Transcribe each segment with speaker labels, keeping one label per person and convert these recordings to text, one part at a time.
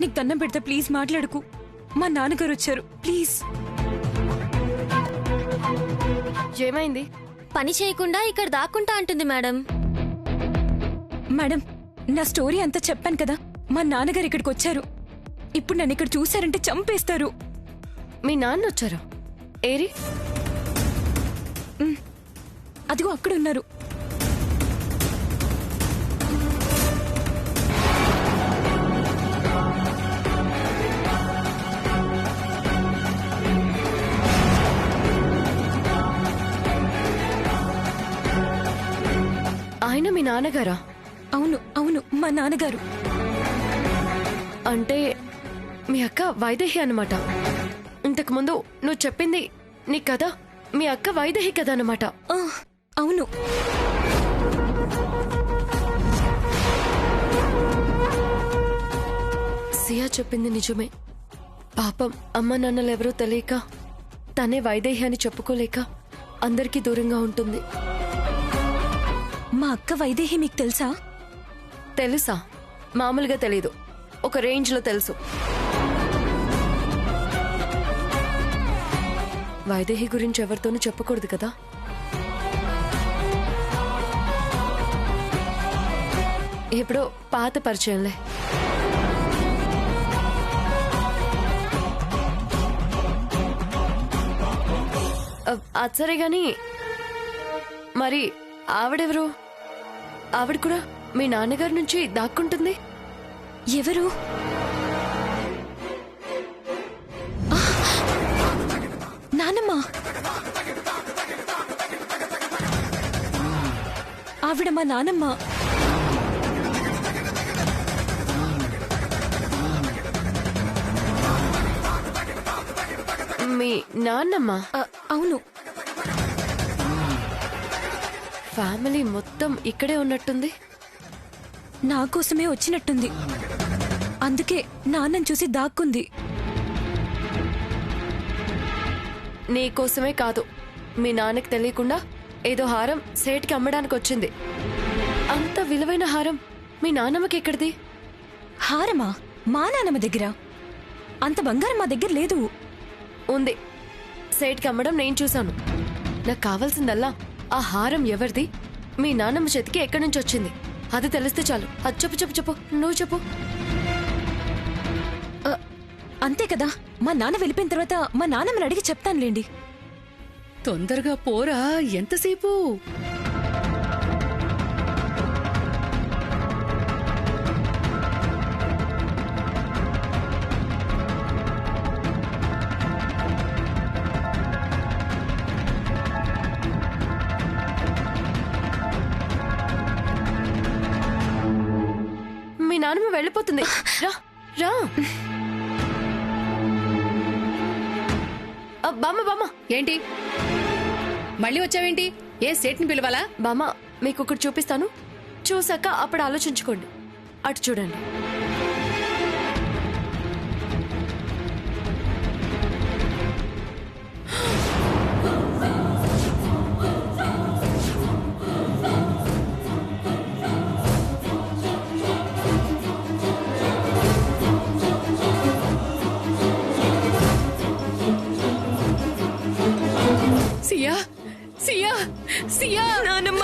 Speaker 1: నీకు దండం పెడతా, ప్లీజ్ మాట్లాడుకు. మా నాన్నగారు వచ్చారు, ప్లీజ్.
Speaker 2: ఏమైంది?
Speaker 3: పని చేయకుండా ఇక్కడ దాక్కుంటా అంటుంది మేడం.
Speaker 1: మేడం, నా స్టోరీ అంతా చెప్పాను కదా. మా నాన్నగారు ఇక్కడికి వచ్చారు. ఇప్పుడు నన్ను ఇక్కడ చూశారంటే చంపేస్తారు.
Speaker 2: మీ నాన్న వచ్చారా? ఏరి?
Speaker 1: అదిగో అక్కడ ఉన్నారు.
Speaker 2: ఆయన మీ నాన్నగారా?
Speaker 1: అవును అవును, మా నాన్నగారు.
Speaker 2: అంటే మీ అక్క వైదేహి అన్నమాట. ఇంతకు ముందు నువ్వు చెప్పింది నీ కథ మీ అక్క వైదేహి కథ అన్నమాట.
Speaker 1: అవును.
Speaker 2: సియా చెప్పింది నిజమే. పాపం అమ్మ నాన్నలు ఎవరో తెలియక తనే వైదేహి అని చెప్పుకోలేక అందరికీ దూరంగా ఉంటుంది.
Speaker 1: మా అక్క వైదేహి మీకు తెలుసా?
Speaker 2: తెలుసా? మామూలుగా తెలీదు, ఒక రేంజ్ లో తెలుసు. వైదేహి గురించి ఎవరితోనూ చెప్పకూడదు కదా. ఎప్పుడో పాత పరిచయంలే. అది సరే గాని మరి ఆవిడెవరు? ఆవిడ కూడా మీ నాన్నగారి నుంచి దాక్కుంటుంది.
Speaker 1: ఎవరు? నానమ్మ. ఆవిడ మా నానమ్మ.
Speaker 2: మీ నాన్నమ్మ?
Speaker 1: అవును.
Speaker 2: ఫ్యామిలీ మొత్తం ఇక్కడే ఉన్నట్టుంది.
Speaker 1: నా కోసమే వచ్చినట్టుంది. అందుకే నాన్నని చూసి దాక్కుంది.
Speaker 2: నీకోసమే కాదు, మీ నాన్నకి తెలియకుండా ఏదో హారం సేట్కి అమ్మడానికి వచ్చింది. అంత విలువైన హారం మీ నాన్నమ్మకి ఎక్కడిది?
Speaker 1: హారమా? మా నాన్నమ్మ దగ్గర అంత బంగారం మా దగ్గర లేదు.
Speaker 2: ఉంది. సేట్కి అమ్మడం నేను చూశాను. నాకు కావాల్సిందల్లా ఆ హారం ఎవరిది, మీ నాన్నమ్మ చేతికి ఎక్కడి నుంచి వచ్చింది అది తెలిస్తే చాలు. అది చెప్పు చెప్పు చెప్పు, నువ్వు చెప్పు.
Speaker 1: అంతే కదా. మా నాన్న వెళ్ళిపోయిన తర్వాత మా నాన్నమ్మని అడిగి చెప్తానులేండి.
Speaker 4: తొందరగా పోరా, ఎంతసేపు?
Speaker 2: మీ నాన్నమ్మ వెళ్ళిపోతుంది. రా రా. బామ్మ బామ్మ.
Speaker 4: ఏంటి మళ్ళీ వచ్చావేంటి? ఏ సేట్ని పిలవాలా?
Speaker 2: బామ్మ, మీకు ఒకటి చూపిస్తాను, చూసాక అప్పుడు ఆలోచించుకోండి. అటు చూడండి.
Speaker 4: సియా, సియా, సియా.
Speaker 1: నానమ్మ.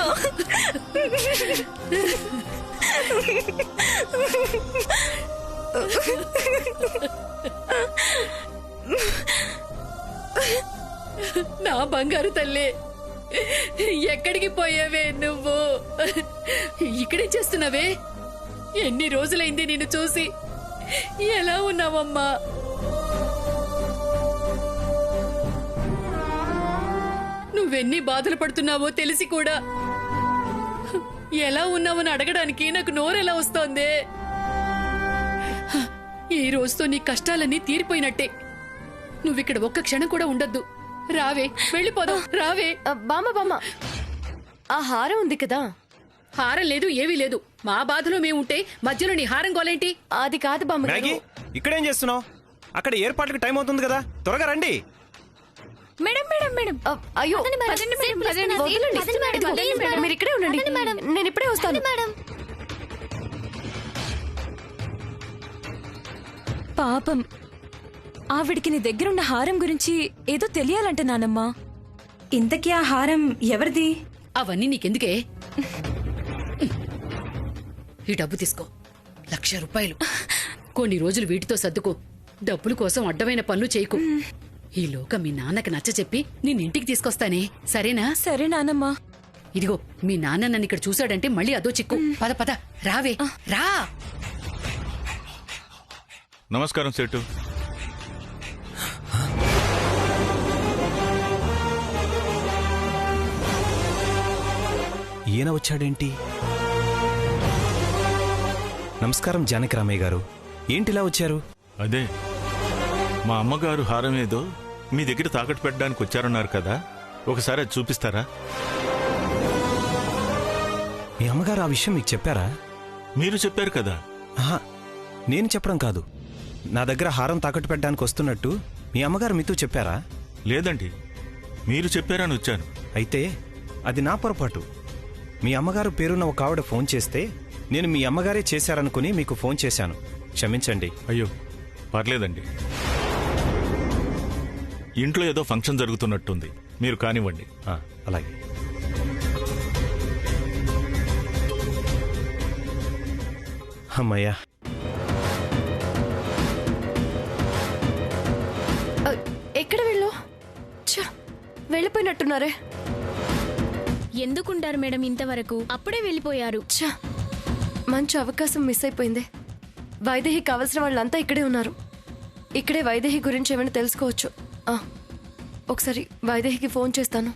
Speaker 4: నా బంగారు తల్లి, ఎక్కడికి పోయావే నువ్వు? ఇక్కడే చేస్తున్నావే? ఎన్ని రోజులైంది నిన్ను చూసి. ఎలా ఉన్నావమ్మా? నువ్వెన్ని బాధలు పడుతున్నావో తెలిసి కూడా ఎలా ఉన్నావని అడగడానికి నాకు నోరెలా వస్తోంది. ఈ రోజుతో నీ కష్టాలన్నీ తీరిపోయినట్టే. నువ్విక్కడ ఒక్క క్షణం కూడా ఉండొద్దు. రావే, వెళ్ళిపోదాం. రావే.
Speaker 2: బామ్మ బామ్మ, ఆ హారం ఉంది కదా.
Speaker 4: హారం లేదు, ఏవీ లేదు. మా బాధలో మేముంటే మధ్యలో నీ హారం గోలేంటి?
Speaker 2: అది కాదు బామ్మ.
Speaker 5: ఇక్కడేం చేస్తున్నావు? అక్కడ ఏర్పాట్లకు టైం అవుతుంది కదా, త్వరగా రండి.
Speaker 3: Madam madam madam.
Speaker 2: అయ్యో,
Speaker 3: వదలండి.
Speaker 2: మీరు ఇక్కడే ఉండండి, నేను ఇప్పుడే వస్తాను.
Speaker 1: పాపం ఆవిడికి నీ దగ్గరున్న హారం గురించి ఏదో తెలియాలంట నానమ్మా.
Speaker 6: ఇంతకీ ఆ హారం ఎవరిది?
Speaker 4: అవన్నీ నీకెందుకే? ఈ డబ్బు తీసుకో, 1,00,000 రూపాయలు. కొన్ని రోజులు వీటితో సర్దుకో. డబ్బుల కోసం అడ్డమైన పనులు చేయకు. ఈలోగా మీ నాన్నకి నచ్చ చెప్పి నిన్నింటికి తీసుకొస్తానే, సరేనా?
Speaker 1: సరే నానమ్మా.
Speaker 4: ఇదిగో మీ నాన్న నన్ను ఇక్కడ చూశాడంటే మళ్ళీ అదో చిక్కు. పద పద, రావే, రా.
Speaker 7: నమస్కారం సేటు.
Speaker 5: ఈయన వచ్చాడేంటి? నమస్కారం జానకి రామయ్య గారు, ఏంటిలా వచ్చారు?
Speaker 7: అదే మా అమ్మగారు హారం ఏదో మీ దగ్గర తాకట్టు పెట్టడానికి వచ్చారన్నారు కదా, ఒకసారి అది చూపిస్తారా?
Speaker 5: మీ అమ్మగారు ఆ విషయం మీకు చెప్పారా?
Speaker 7: మీరు చెప్పారు కదా.
Speaker 5: ఆహా, నేను చెప్పడం కాదు. నా దగ్గర హారం తాకట్టు పెట్టడానికి వస్తున్నట్టు మీ అమ్మగారు మీతో చెప్పారా?
Speaker 7: లేదండి, మీరు చెప్పారని వచ్చాను.
Speaker 5: అయితే అది నా పొరపాటు. మీ అమ్మగారు పేరున్న ఒక ఆవిడ ఫోన్ చేస్తే నేను మీ అమ్మగారే చేశారనుకుని మీకు ఫోన్ చేశాను. క్షమించండి.
Speaker 7: అయ్యో పర్లేదండి. ఇంట్లో ఏదో ఫంక్షన్ జరుగుతున్నట్టుంది, మీరు కానివ్వండి.
Speaker 5: అలాగే. అమ్మయ్యా.
Speaker 2: ఎక్కడ వెళ్ళు? వెళ్ళిపోయినట్టున్నారే.
Speaker 3: ఎందుకుంటారు మేడం ఇంతవరకు? అప్పుడే వెళ్ళిపోయారు.
Speaker 2: ఛ, మంచి అవకాశం మిస్ అయిపోయింది. వైదేహి కావలసిన వాళ్ళంతా ఇక్కడే ఉన్నారు. ఇక్కడే వైదేహి గురించి ఏమైనా తెలుసుకోవచ్చు. ఒకసారి వైదేహికి ఫోన్ చేస్తాను.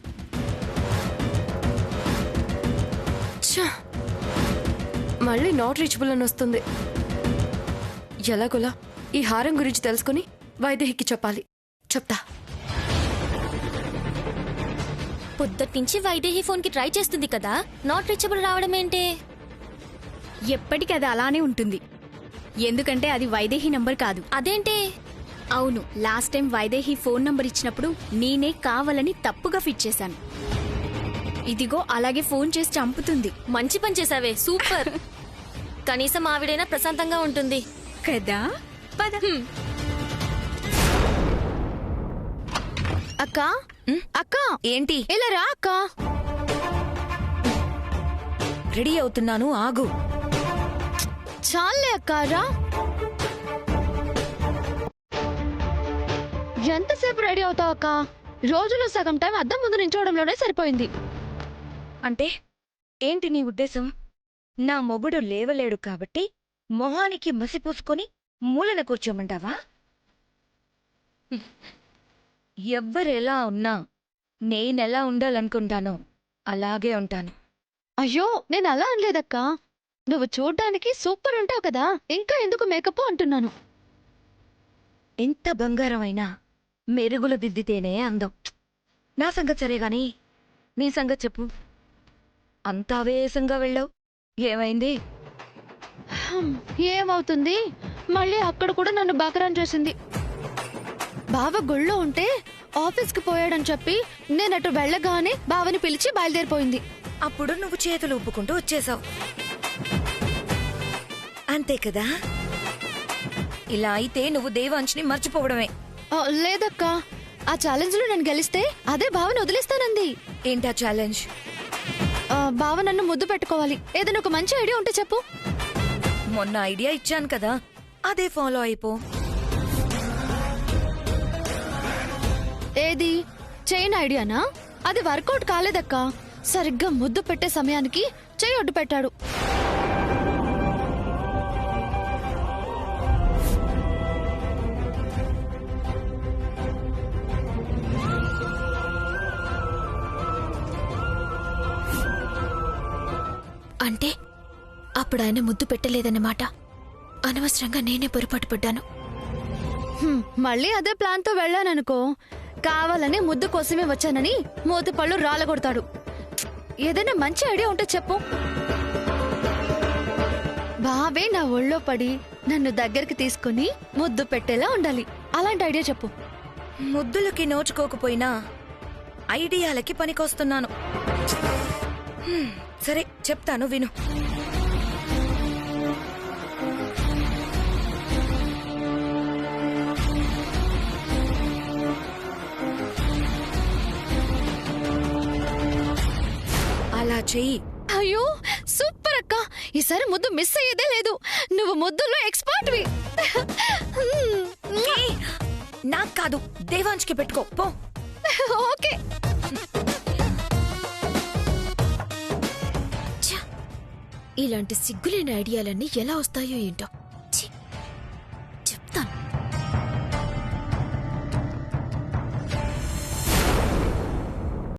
Speaker 2: ఛ, మళ్ళీ నాట్ రీచబుల్ అని వస్తుంది. ఎలాగోలా ఈ హారం గురించి తెలుసుకుని వైదేహికి చెప్పాలి. చెప్తా.
Speaker 3: పొద్దుట్నుంచి వైదేహి ఫోన్ కి ట్రై చేస్తుంది కదా, నాట్ రీచబుల్ రావడం ఏంటి? ఎప్పటికీ అది అలానే ఉంటుంది. ఎందుకంటే అది వైదేహి నంబర్ కాదు. అదేంటి? అవును, last time Vaidehi phone number ఇచ్చినప్పుడు నేనే కావాలని తప్పుగా ఫిట్ చేశాను. ఇదిగో అలాగే ఫోన్ చేసి చంపుతుంది. మంచి పని చేసావే, సూపర్. కనీసం ఆవిడైనా ప్రశాంతంగా ఉంటుంది కదా. పద.
Speaker 6: అక్క అక్క, ఏంటి?
Speaker 3: ఇలా రా అక్క.
Speaker 6: రెడీ అవుతున్నాను, ఆగు.
Speaker 3: చాలే అక్క, రా. ఎంతసేపు రెడీ అవుతావు అక్క? రోజులో సగం టైం అద్దం ముందు నించోవడంలోనే సరిపోయింది.
Speaker 6: అంటే ఏంటి నీ ఉద్దేశం? నా మొగుడు లేవలేడు కాబట్టి మొహానికి మసి పూసుకొని మూలన కూర్చోమంటావా? ఎవ్వరెలా ఉన్నా నేనెలా ఉండాలనుకుంటానో అలాగే ఉంటాను.
Speaker 3: అయ్యో, నేను అలా అనలేదక్క. నువ్వు చూడ్డానికి సూపర్ ఉంటావు కదా, ఇంకా ఎందుకు మేకప్ అంటున్నాను.
Speaker 6: ఎంత బంగారమైనా మెరుగులు దిద్దితేనే అందం. నా సంగతి సరే గాని నీ సంగతి చెప్పు. అంత ఆవేశంగా వెళ్ళావు, ఏమైంది?
Speaker 3: ఏమవుతుంది, మళ్ళీ అక్కడ కూడా నన్ను బకరాన్ చేసింది. బావ గుళ్ళో ఉంటే ఆఫీస్కి పోయాడని చెప్పి నేనటు వెళ్ళగానే బావని పిలిచి బయలుదేరిపోయింది.
Speaker 6: అప్పుడు నువ్వు చేతులు ఊపుకుంటూ వచ్చేసావు, అంతే కదా? ఇలా అయితే నువ్వు దేవాంశ్ని మర్చిపోవడమే.
Speaker 3: లేదక్క, ఆ ఛాలెంజ్ లో నేను గెలిస్తే అదే బావని వదిలేస్తానంది.
Speaker 6: ఏంటా ఛాలెంజ్?
Speaker 3: బావ నన్ను ముద్దు పెట్టుకోవాలి. ఏదైనా ఒక మంచి ఐడియా ఉంటే చెప్పు.
Speaker 6: మొన్న ఐడియా ఇచ్చాను కదా, అదే ఫాలో అయిపో.
Speaker 3: ఏది? చైన్ ఐడియానా? అది వర్కౌట్ కాలేదక్క. సరిగ్గా ముద్దు పెట్టే సమయానికి చెయ్యి ఒడ్డు పెట్టాడు. అంటే అప్పుడు ఆయన ముద్దు పెట్టలేదన్నమాట. అనవసరంగా నేనే పొరపాటు పడ్డాను. మళ్ళీ అదే ప్లాన్ తో వెళ్ళాననుకో, కావాలని ముద్దు కోసమే వచ్చానని మూతి పళ్ళు రాలగొడతాడు. ఏదైనా మంచి ఐడియా ఉంటే చెప్పు. బావే నా ఒళ్ళో పడి నన్ను దగ్గరికి తీసుకుని ముద్దు పెట్టేలా ఉండాలి. అలాంటి ఐడియా చెప్పు.
Speaker 6: ముద్దులకి నోచుకోకపోయినా ఐడియాలకి పనికొస్తున్నాను. సరే చెప్తాను, విను. అలా చెయ్యి.
Speaker 2: అయ్యో సూపర్ అక్క, ఈసారి ముద్దు మిస్ అయ్యేదే లేదు. నువ్వు ముద్దుల్లో ఎక్స్పర్ట్వి.
Speaker 6: నాకు కాదు, దేవాంష్కి పెట్టుకో పో.
Speaker 2: ఓకే.
Speaker 3: ఇలాంటి సిగ్గులేని ఐడియాలన్నీ ఎలా వస్తాయో ఏంటో.